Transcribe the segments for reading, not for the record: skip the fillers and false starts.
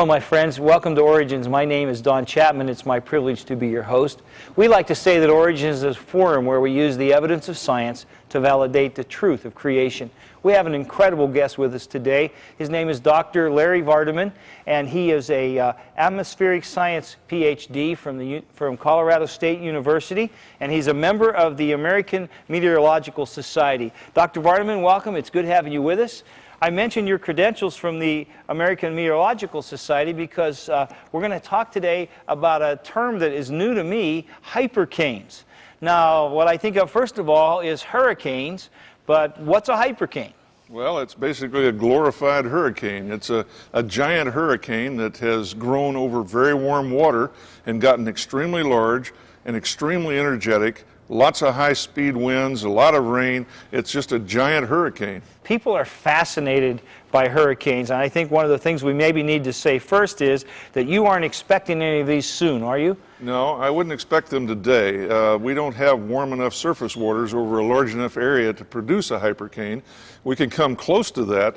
Hello, my friends. Welcome to Origins. My name is Don Chapman. It's my privilege to be your host. We like to say that Origins is a forum where we use the evidence of science to validate the truth of creation. We have an incredible guest with us today. His name is Dr. Larry Vardaman, and he is a atmospheric science PhD from Colorado State University, and he's a member of the American Meteorological Society. Dr. Vardaman, welcome. It's good having you with us. I mentioned your credentials from the American Meteorological Society because we're going to talk today about a term that is new to me, hypercanes. Now, what I think of first of all is hurricanes, but what's a hypercane? Well, it's basically a glorified hurricane. It's a giant hurricane that has grown over very warm water and gotten extremely large and extremely energetic. Lots of high-speed winds, a lot of rain. It's just a giant hurricane. People are fascinated by hurricanes, and I think one of the things we maybe need to say first is that you aren't expecting any of these soon, are you? No, I wouldn't expect them today. We don't have warm enough surface waters over a large enough area to produce a hypercane. We can come close to that.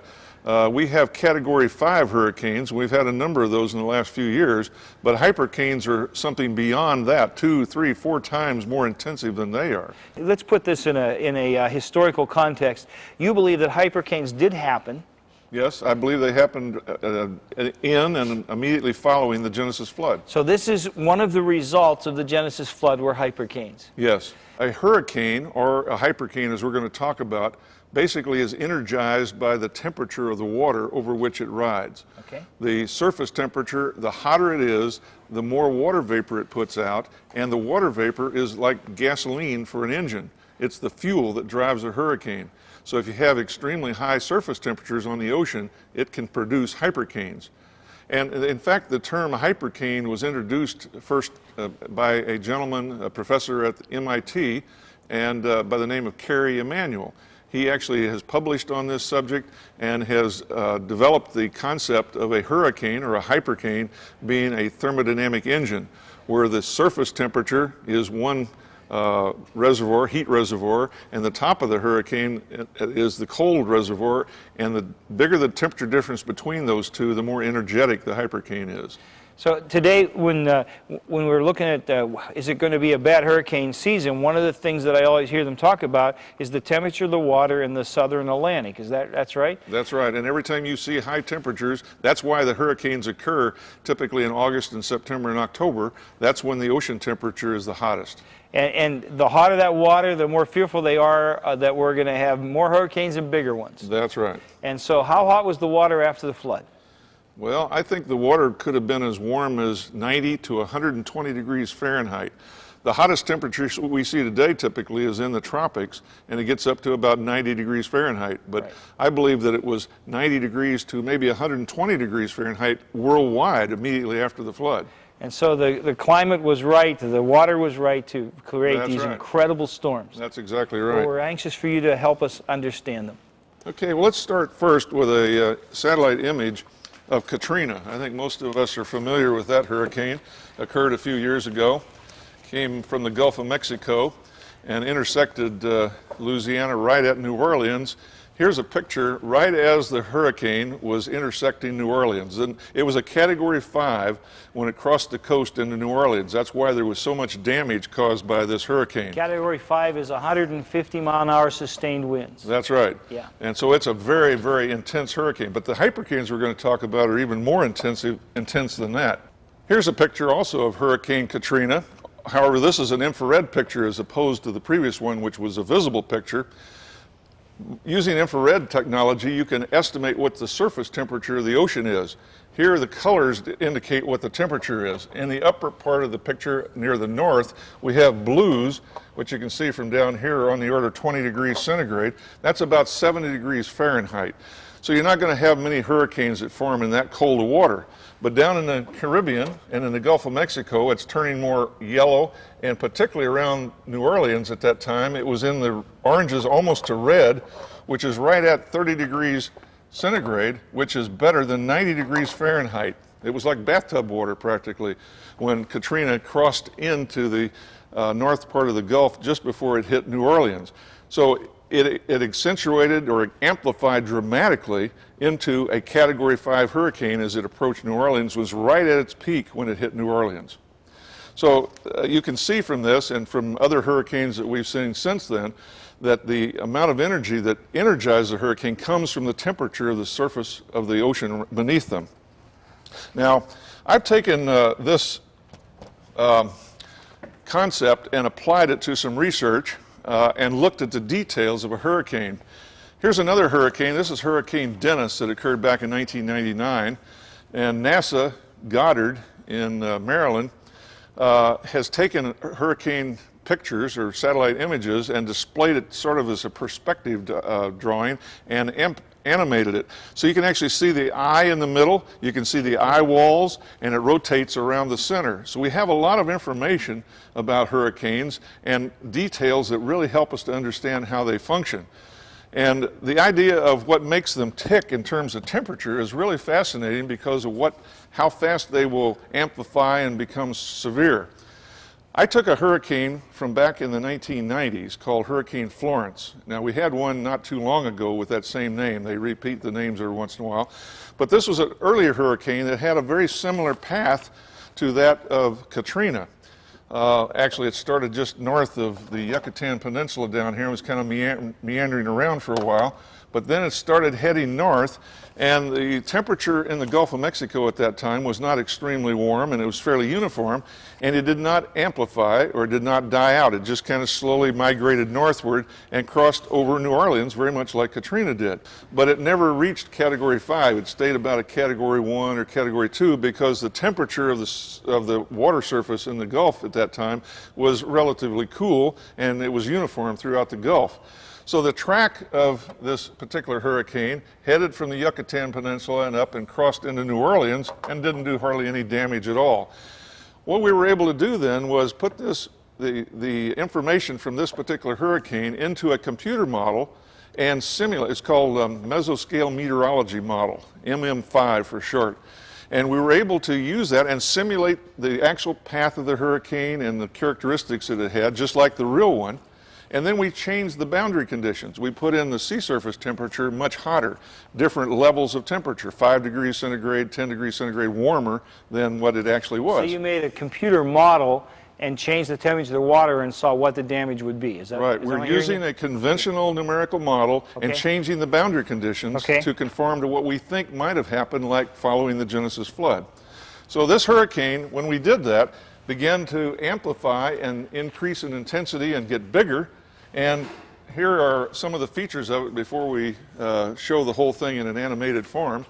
We have Category 5 hurricanes. We've had a number of those in the last few years, but hypercanes are something beyond that, 2, 3, 4 times more intensive than they are. Let's put this in a historical context. You believe that hypercanes did happen. Yes, I believe they happened in and immediately following the Genesis flood. So this is one of the results of the Genesis flood were hypercanes. Yes. A hurricane, or a hypercane as we're going to talk about, basically is energized by the temperature of the water over which it rides. Okay. The surface temperature, the hotter it is, the more water vapor it puts out, and the water vapor is like gasoline for an engine. It's the fuel that drives a hurricane. So if you have extremely high surface temperatures on the ocean, it can produce hypercanes. And in fact, the term hypercane was introduced first by a gentleman, a professor at MIT, and by the name of Cary Emanuel. He actually has published on this subject and has developed the concept of a hurricane or a hypercane being a thermodynamic engine, where the surface temperature is one reservoir, heat reservoir, and the top of the hurricane is the cold reservoir, and the bigger the temperature difference between those two, the more energetic the hypercane is. So today, when we're looking at is it going to be a bad hurricane season, one of the things that I always hear them talk about is the temperature of the water in the southern Atlantic. That's right? That's right. And every time you see high temperatures, that's why the hurricanes occur typically in August and September and October. That's when the ocean temperature is the hottest. And the hotter that water, the more fearful they are that we're going to have more hurricanes and bigger ones. That's right. And so how hot was the water after the flood? Well, I think the water could have been as warm as 90 to 120 degrees Fahrenheit. The hottest temperature we see today typically is in the tropics, and it gets up to about 90 degrees Fahrenheit. But right. I believe that it was 90 degrees to maybe 120 degrees Fahrenheit worldwide immediately after the flood. And so the climate was right, the water was right to create these incredible storms. That's exactly right. Well, we're anxious for you to help us understand them. Okay, well, let's start first with a satellite image of Katrina. I think most of us are familiar with that hurricane. Occurred a few years ago, came from the Gulf of Mexico and intersected Louisiana right at New Orleans. Here's a picture right as the hurricane was intersecting New Orleans. And it was a Category 5 when it crossed the coast into New Orleans. That's why there was so much damage caused by this hurricane. Category 5 is 150 mile-an-hour sustained winds. That's right. Yeah. And so it's a very, very intense hurricane. But the hypercanes we're going to talk about are even more intense than that. Here's a picture also of Hurricane Katrina. However, this is an infrared picture as opposed to the previous one, which was a visible picture. Using infrared technology, you can estimate what the surface temperature of the ocean is. Here, the colors indicate what the temperature is. In the upper part of the picture, near the north, we have blues, which you can see from down here on the order of 20 degrees centigrade. That's about 70 degrees Fahrenheit. So you're not going to have many hurricanes that form in that cold of water. But down in the Caribbean and in the Gulf of Mexico, it's turning more yellow, and particularly around New Orleans at that time, it was in the oranges almost to red, which is right at 30 degrees centigrade, which is better than 90 degrees Fahrenheit. It was like bathtub water practically when Katrina crossed into the north part of the Gulf just before it hit New Orleans. So it accentuated or amplified dramatically into a Category 5 hurricane as it approached New Orleans, was right at its peak when it hit New Orleans. So you can see from this and from other hurricanes that we've seen since then that the amount of energy that energizes a hurricane comes from the temperature of the surface of the ocean beneath them. Now, I've taken this concept and applied it to some research and looked at the details of a hurricane. Here's another hurricane. This is Hurricane Dennis that occurred back in 1999. And NASA Goddard in Maryland has taken hurricane pictures or satellite images and displayed it sort of as a perspective drawing and animated it. So you can actually see the eye in the middle, you can see the eye walls, and it rotates around the center. So we have a lot of information about hurricanes and details that really help us to understand how they function. And the idea of what makes them tick in terms of temperature is really fascinating because of how fast they will amplify and become severe. I took a hurricane from back in the 1990s called Hurricane Florence. Now, we had one not too long ago with that same name. They repeat the names every once in a while. But this was an earlier hurricane that had a very similar path to that of Katrina. Actually, it started just north of the Yucatan Peninsula down here and was kind of meandering around for a while. But then it started heading north, and the temperature in the Gulf of Mexico at that time was not extremely warm, and it was fairly uniform, and it did not amplify or did not die out. It just kind of slowly migrated northward and crossed over New Orleans, very much like Katrina did. But it never reached Category 5. It stayed about a Category 1 or Category 2 because the temperature of the water surface in the Gulf at that time was relatively cool, and it was uniform throughout the Gulf. So the track of this particular hurricane headed from the Yucatan Peninsula and up and crossed into New Orleans and didn't do hardly any damage at all. What we were able to do then was put the information from this particular hurricane into a computer model and simulate. It's called Mesoscale Meteorology Model, MM5 for short. And we were able to use that and simulate the actual path of the hurricane and the characteristics that it had, just like the real one. And then we changed the boundary conditions. We put in the sea surface temperature much hotter, different levels of temperature, 5 degrees centigrade, 10 degrees centigrade warmer than what it actually was. So you made a computer model and changed the temperature of the water and saw what the damage would be. Is that right? Is We're using a conventional numerical model and changing the boundary conditions to conform to what we think might have happened, like following the Genesis flood. So this hurricane, when we did that, began to amplify and increase in intensity and get bigger. And here are some of the features of it before we show the whole thing in an animated form.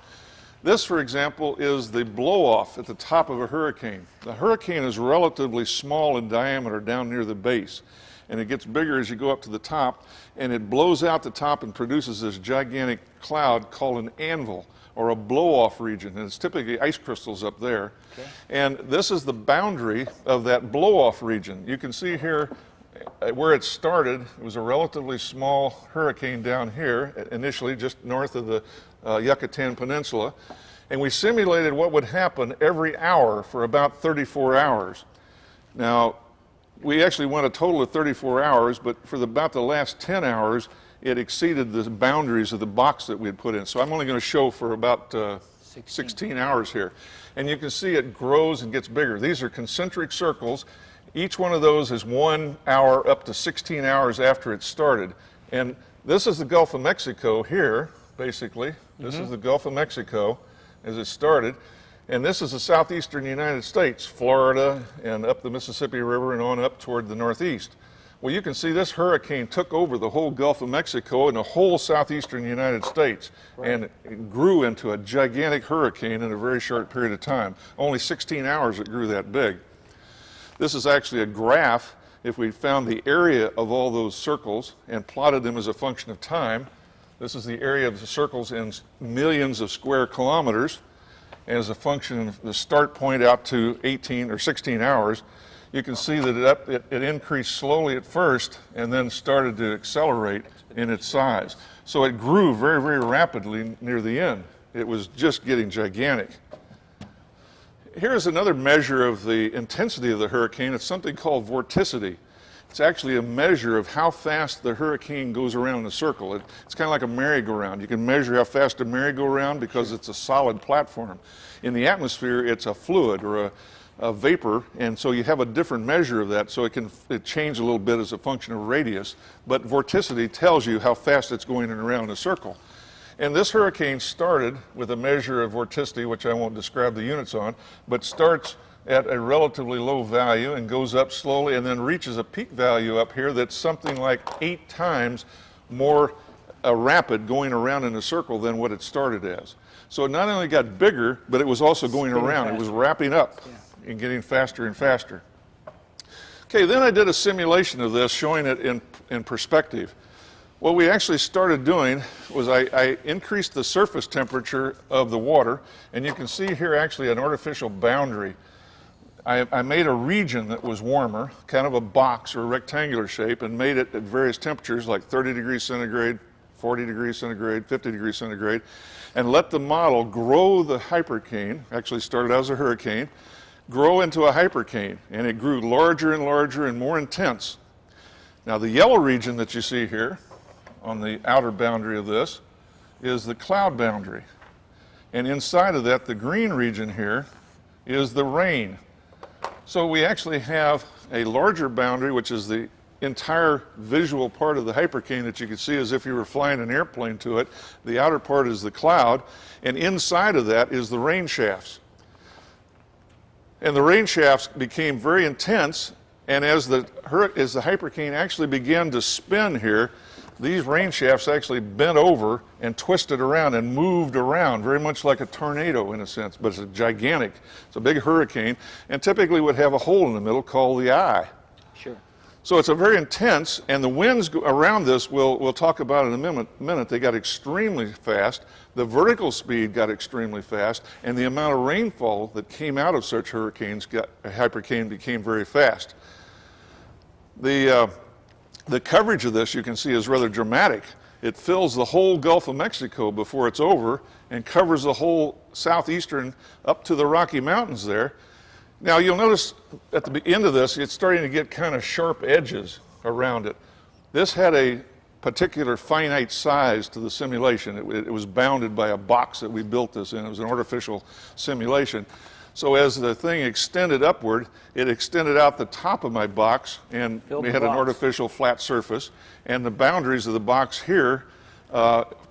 This, for example, is the blow-off at the top of a hurricane. The hurricane is relatively small in diameter down near the base, and it gets bigger as you go up to the top, and it blows out the top and produces this gigantic cloud called an anvil, or a blow-off region, and it's typically ice crystals up there. Okay. And this is the boundary of that blow-off region. You can see here where it started. It was a relatively small hurricane down here, initially just north of the Yucatan Peninsula, and we simulated what would happen every hour for about 34 hours. Now, we actually went a total of 34 hours, but for about the last 10 hours, it exceeded the boundaries of the box that we had put in. So I'm only going to show for about 16 hours here. And you can see it grows and gets bigger. These are concentric circles. Each one of those is 1 hour up to 16 hours after it started. And this is the Gulf of Mexico here, basically. This is the Gulf of Mexico as it started. And this is the southeastern United States, Florida, and up the Mississippi River and on up toward the northeast. Well, you can see this hurricane took over the whole Gulf of Mexico and the whole southeastern United States. Right. And it grew into a gigantic hurricane in a very short period of time. Only 16 hours it grew that big. This is actually a graph. If we found the area of all those circles and plotted them as a function of time, this is the area of the circles in millions of square kilometers. As a function of the start point out to 18 or 16 hours, you can see that it increased slowly at first and then started to accelerate in its size. So it grew very, very rapidly near the end. It was just getting gigantic. Here's another measure of the intensity of the hurricane. It's something called vorticity. It's actually a measure of how fast the hurricane goes around in a circle. It's kind of like a merry-go-round. You can measure how fast a merry-go-round because it's a solid platform. In the atmosphere, it's a fluid or a vapor, and so you have a different measure of that, so it change a little bit as a function of radius, but vorticity tells you how fast it's going around in a circle. And this hurricane started with a measure of vorticity, which I won't describe the units on, but starts at a relatively low value and goes up slowly and then reaches a peak value up here that's something like 8 times more rapid going around in a circle than what it started as. So it not only got bigger, but it was also going around. It was wrapping up and getting faster and faster. Okay, then I did a simulation of this showing it in perspective. What we actually started doing was I increased the surface temperature of the water, and you can see here actually an artificial boundary. I made a region that was warmer, kind of a box or a rectangular shape, and made it at various temperatures like 30 degrees centigrade, 40 degrees centigrade, 50 degrees centigrade, and let the model grow the hypercane, actually started out as a hurricane, grow into a hypercane, and it grew larger and larger and more intense. Now the yellow region that you see here on the outer boundary of this is the cloud boundary. And inside of that, the green region here is the rain. So we actually have a larger boundary, which is the entire visual part of the hypercane that you can see as if you were flying an airplane to it. The outer part is the cloud, and inside of that is the rain shafts. And the rain shafts became very intense, and as the hypercane actually began to spin here, these rain shafts actually bent over and twisted around and moved around, very much like a tornado in a sense, but it's it's a big hurricane, and typically would have a hole in the middle called the eye. Sure. So it's a very intense, and the winds around this, we'll talk about in a minute, they got extremely fast. The vertical speed got extremely fast, and the amount of rainfall that came out of such hurricanes, a hypercane became very fast. The coverage of this, you can see, is rather dramatic. It fills the whole Gulf of Mexico before it's over and covers the whole southeastern up to the Rocky Mountains there. Now you'll notice at the end of this, it's starting to get kind of sharp edges around it. This had a particular finite size to the simulation. It was bounded by a box that we built this in. It was an artificial simulation. So as the thing extended upward, it extended out the top of my box, and we had an artificial flat surface, and the boundaries of the box here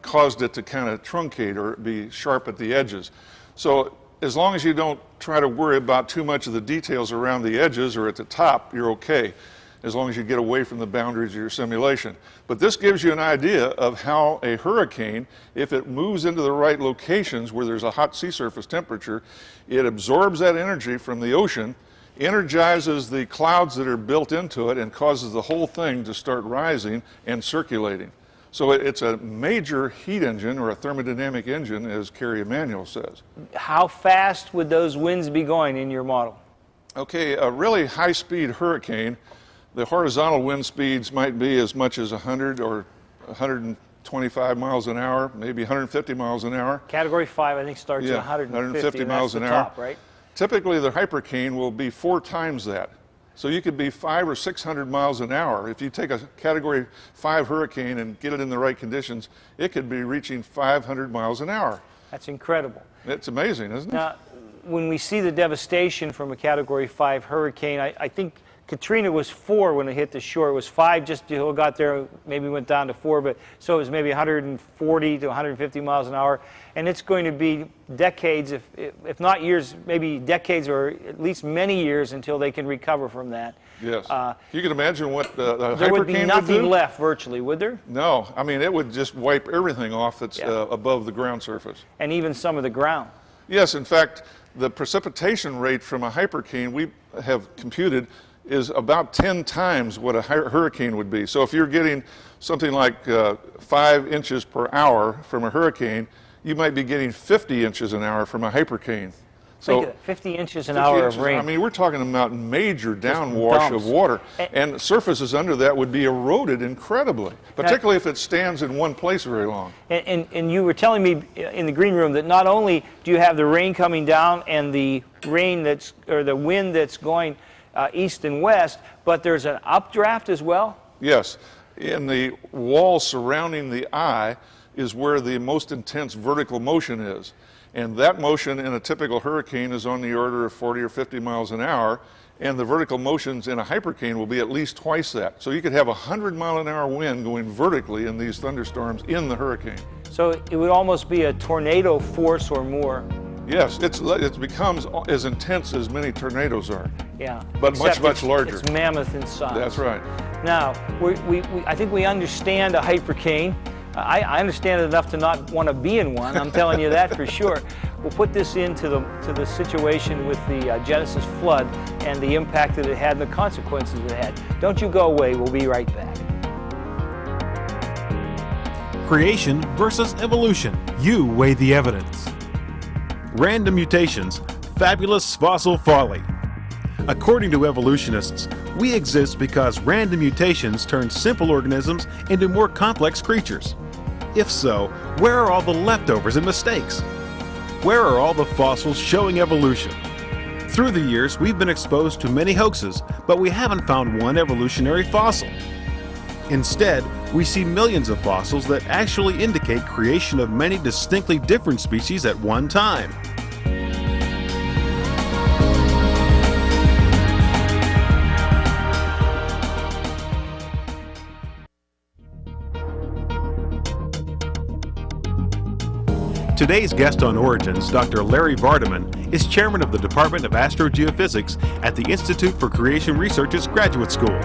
caused it to kind of truncate or be sharp at the edges. So as long as you don't try to worry about too much of the details around the edges or at the top, you're okay, as long as you get away from the boundaries of your simulation. But this gives you an idea of how a hurricane, if it moves into the right locations where there's a hot sea surface temperature, it absorbs that energy from the ocean, energizes the clouds that are built into it, and causes the whole thing to start rising and circulating. So it's a major heat engine, or a thermodynamic engine, as Kerry Emanuel says. How fast would those winds be going in your model? Okay, a really high-speed hurricane, the horizontal wind speeds might be as much as 100 or 125 miles an hour, maybe 150 miles an hour. Category 5, I think, starts at 150 miles an hour. Top, right? Typically, the hypercane will be 4 times that. So you could be 500 or 600 miles an hour. If you take a Category 5 hurricane and get it in the right conditions, it could be reaching 500 miles an hour. That's incredible. It's amazing, isn't it? Now, when we see the devastation from a Category 5 hurricane, I think Katrina was 4 when it hit the shore. It was 5 just until it got there, maybe went down to 4, but so it was maybe 140 to 150 miles an hour. And it's going to be decades, if not years, maybe decades or at least many years until they can recover from that. Yes. You can imagine what the hypercane would do? There would be nothing left virtually, would there? No. I mean, it would just wipe everything off that's above the ground surface. And even some of the ground. Yes. In fact, the precipitation rate from a hypercane we have computed is about 10 times what a hurricane would be. So if you're getting something like 5 inches per hour from a hurricane, you might be getting 50 inches an hour from a hypercane. So think of that, 50 inches an hour of rain. I mean, we're talking about major downwash of water, and surfaces under that would be eroded incredibly, particularly if it stands in one place very long. And you were telling me in the green room that not only do you have the rain coming down and the rain the wind that's going east and west, but there's an updraft as well? Yes. In the wall surrounding the eye is where the most intense vertical motion is. And that motion in a typical hurricane is on the order of 40 or 50 miles an hour, and the vertical motions in a hypercane will be at least twice that. So you could have a 100-mile-an-hour wind going vertically in these thunderstorms in the hurricane. So it would almost be a tornado force or more. Yes, it becomes as intense as many tornadoes are. Yeah. But Except much larger. It's mammoth in size. That's right. Now, I think we understand a hypercane. I understand it enough to not want to be in one. I'm telling you that for sure. We'll put this into the situation with the Genesis flood and the impact that it had and the consequences it had. Don't you go away. We'll be right back. Creation versus evolution. You weigh the evidence. Random mutations, fabulous fossil folly. According to evolutionists, we exist because random mutations turn simple organisms into more complex creatures. If so, where are all the leftovers and mistakes? Where are all the fossils showing evolution? Through the years, we've been exposed to many hoaxes, but we haven't found one evolutionary fossil. Instead, we see millions of fossils that actually indicate creation of many distinctly different species at one time. Today's guest on Origins, Dr. Larry Vardaman, is chairman of the Department of Astrogeophysics at the Institute for Creation Research's Graduate School.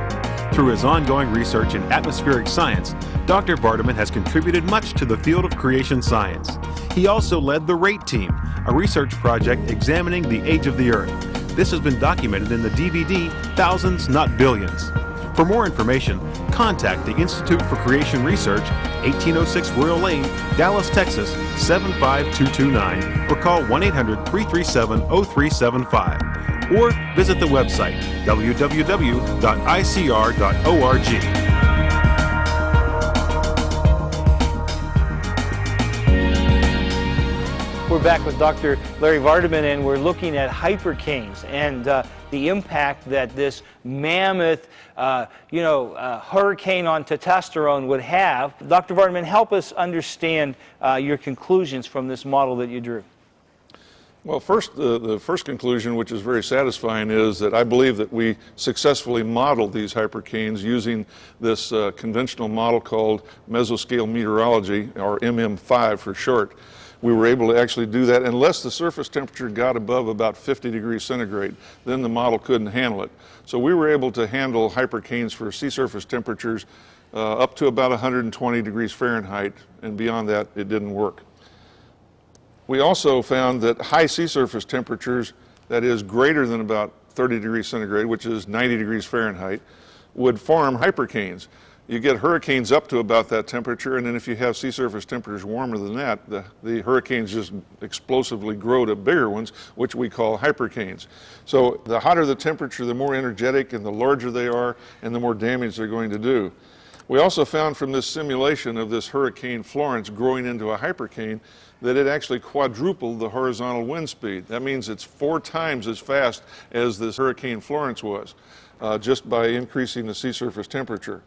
Through his ongoing research in atmospheric science, Dr. Vardaman has contributed much to the field of creation science. He also led the RATE team, a research project examining the age of the Earth. This has been documented in the DVD Thousands, Not Billions. For more information, contact the Institute for Creation Research, 1806 Royal Lane, Dallas, Texas, 75229, or call 1-800-337-0375. Or visit the website, www.icr.org. We're back with Dr. Larry Vardaman, and we're looking at hypercanes and the impact that this mammoth, hurricane on testosterone would have. Dr. Vardaman, help us understand your conclusions from this model that you drew. Well, first, the first conclusion, which is very satisfying, is that I believe that we successfully modeled these hypercanes using this conventional model called mesoscale meteorology, or MM5 for short. We were able to actually do that unless the surface temperature got above about 50 degrees centigrade. Then the model couldn't handle it. So we were able to handle hypercanes for sea surface temperatures up to about 120 degrees Fahrenheit, and beyond that it didn't work. We also found that high sea surface temperatures, that is greater than about 30 degrees centigrade, which is 90 degrees Fahrenheit, would form hypercanes. You get hurricanes up to about that temperature, and then if you have sea surface temperatures warmer than that, the hurricanes just explosively grow to bigger ones, which we call hypercanes. So the hotter the temperature, the more energetic and the larger they are, and the more damage they're going to do. We also found from this simulation of this Hurricane Florence growing into a hypercane that it actually quadrupled the horizontal wind speed. That means it's 4 times as fast as this Hurricane Florence was, just by increasing the sea surface temperature.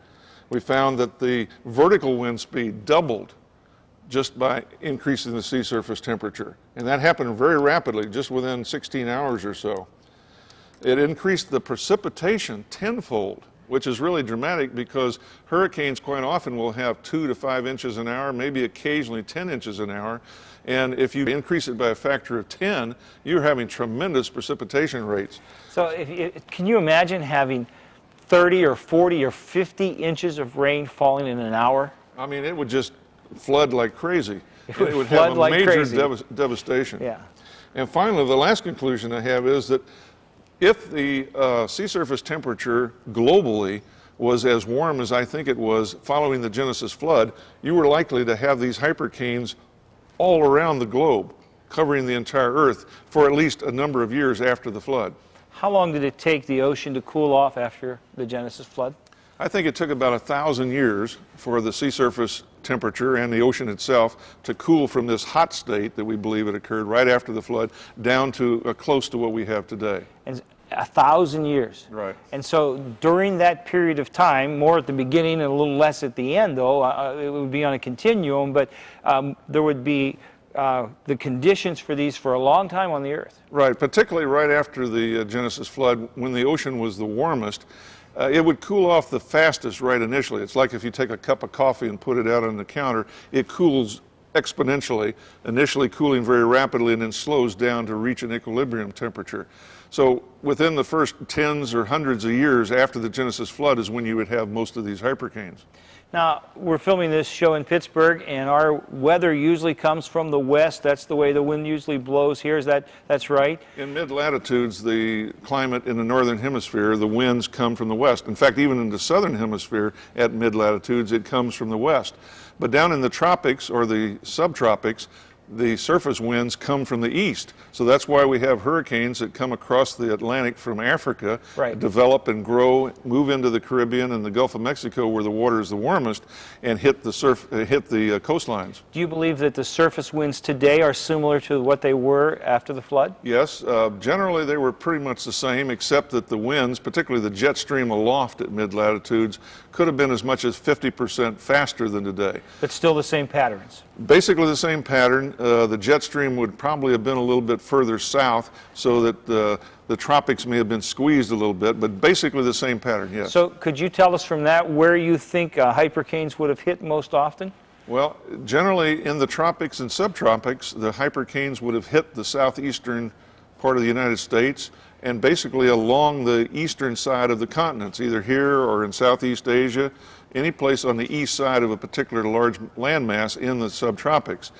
We found that the vertical wind speed doubled just by increasing the sea surface temperature. And that happened very rapidly, just within 16 hours or so. It increased the precipitation tenfold, which is really dramatic because hurricanes quite often will have 2 to 5 inches an hour, maybe occasionally 10 inches an hour. And if you increase it by a factor of 10, you're having tremendous precipitation rates. So can you imagine having 30 or 40 or 50 inches of rain falling in an hour? I mean, it would just flood like crazy. It would flood have a like major crazy. devastation. Yeah. And finally, the last conclusion I have is that if the sea surface temperature globally was as warm as I think it was following the Genesis flood, you were likely to have these hypercanes all around the globe, covering the entire Earth for at least a number of years after the flood. How long did it take the ocean to cool off after the Genesis flood? I think it took about 1,000 years for the sea surface temperature and the ocean itself to cool from this hot state that we believe it occurred right after the flood down to close to what we have today. 1,000 years. Right. And so during that period of time, more at the beginning and a little less at the end, though, it would be on a continuum, but there would be the conditions for these for a long time on the earth. Right, particularly right after the Genesis flood, when the ocean was the warmest, it would cool off the fastest right initially. It's like if you take a cup of coffee and put it out on the counter, it cools exponentially, initially cooling very rapidly and then slows down to reach an equilibrium temperature. So within the first tens or hundreds of years after the Genesis flood is when you would have most of these hypercanes. Now, we're filming this show in Pittsburgh, and our weather usually comes from the west. That's the way the wind usually blows here. That's right? In mid-latitudes, the climate in the northern hemisphere, the winds come from the west. In fact, even in the southern hemisphere at mid-latitudes, it comes from the west. But down in the tropics or the subtropics, the surface winds come from the east. So that's why we have hurricanes that come across the Atlantic from Africa, right, develop and grow, move into the Caribbean and the Gulf of Mexico where the water is the warmest, and hit the coastlines. Do you believe that the surface winds today are similar to what they were after the flood? Yes, generally they were pretty much the same, except that the winds, particularly the jet stream aloft at mid-latitudes, could have been as much as 50% faster than today. But still the same patterns? Basically the same pattern. The jet stream would probably have been a little bit further south so that the tropics may have been squeezed a little bit, but basically the same pattern, yes. So could you tell us from that where you think hypercanes would have hit most often? Well, generally in the tropics and subtropics, the hypercanes would have hit the southeastern part of the United States and basically along the eastern side of the continents, either here or in Southeast Asia, any place on the east side of a particular large landmass in the subtropics.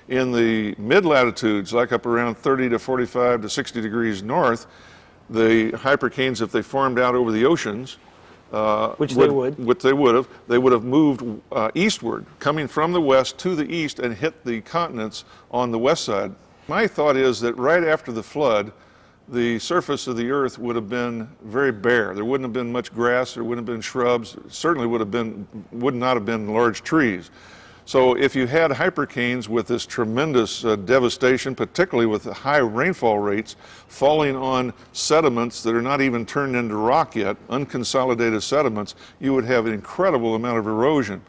In the mid-latitudes, like up around 30 to 45 to 60 degrees north, the hypercanes, if they formed out over the oceans, which they would have moved eastward, coming from the west to the east and hit the continents on the west side. My thought is that right after the flood, the surface of the earth would have been very bare. There wouldn't have been much grass, there wouldn't have been shrubs, certainly would not have been large trees. So if you had hypercanes with this tremendous devastation, particularly with the high rainfall rates, falling on sediments that are not even turned into rock yet, unconsolidated sediments, you would have an incredible amount of erosion.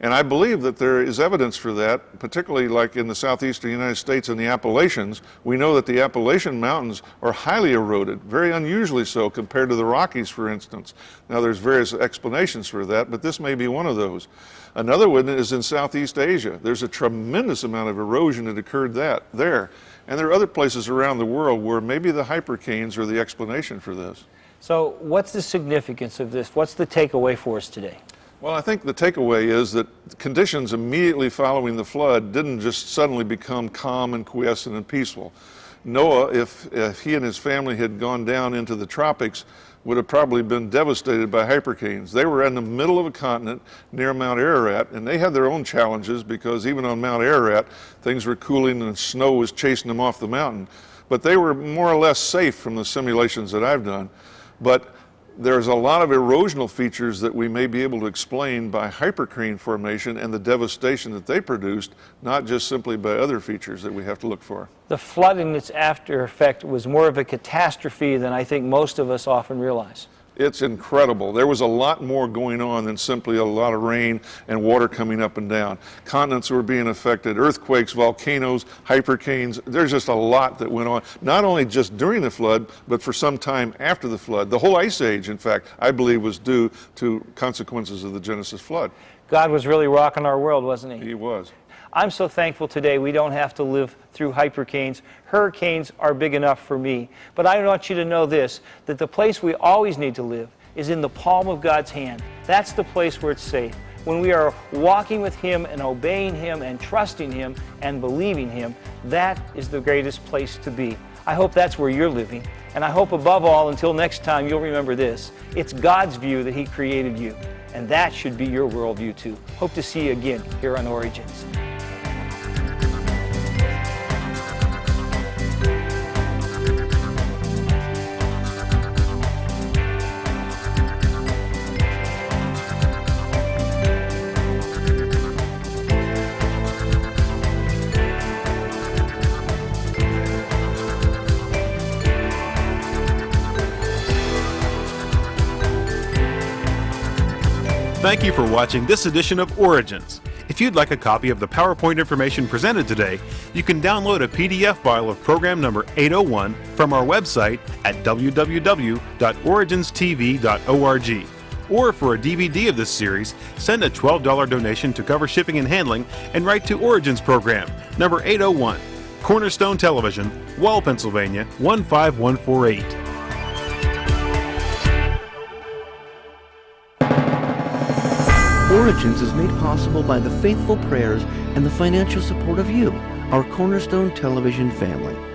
And I believe that there is evidence for that, particularly like in the southeastern United States and the Appalachians. We know that the Appalachian Mountains are highly eroded, very unusually so compared to the Rockies, for instance. Now there's various explanations for that, but this may be one of those. Another one is in Southeast Asia. There's a tremendous amount of erosion that occurred there. And there are other places around the world where maybe the hypercanes are the explanation for this. So what's the significance of this? What's the takeaway for us today? Well, I think the takeaway is that conditions immediately following the flood didn't just suddenly become calm and quiescent and peaceful. Noah, if he and his family had gone down into the tropics, would have probably been devastated by hypercanes. They were in the middle of a continent near Mount Ararat, and they had their own challenges because even on Mount Ararat, things were cooling and snow was chasing them off the mountain. But they were more or less safe from the simulations that I've done. But there's a lot of erosional features that we may be able to explain by hypercane formation and the devastation that they produced, not just simply by other features that we have to look for. The flood and its after effect was more of a catastrophe than I think most of us often realize. It's incredible. There was a lot more going on than simply a lot of rain and water coming up and down. Continents were being affected, earthquakes, volcanoes, hypercanes. There's just a lot that went on, not only just during the flood, but for some time after the flood. The whole ice age, in fact, I believe was due to consequences of the Genesis flood. God was really rocking our world, wasn't he? He was. I'm so thankful today we don't have to live through hypercanes. Hurricanes are big enough for me. But I want you to know this, that the place we always need to live is in the palm of God's hand. That's the place where it's safe. When we are walking with Him and obeying Him and trusting Him and believing Him, that is the greatest place to be. I hope that's where you're living. And I hope above all, until next time, you'll remember this. It's God's view that He created you. And that should be your worldview too. Hope to see you again here on Origins. thank you for watching this edition of Origins. If you'd like a copy of the PowerPoint information presented today, you can download a PDF file of program number 801 from our website at www.originstv.org. Or for a DVD of this series, send a $12 donation to cover shipping and handling and write to Origins Program, number 801, Cornerstone Television, Wall, Pennsylvania, 15148. Origins is made possible by the faithful prayers and the financial support of you, our Cornerstone Television family.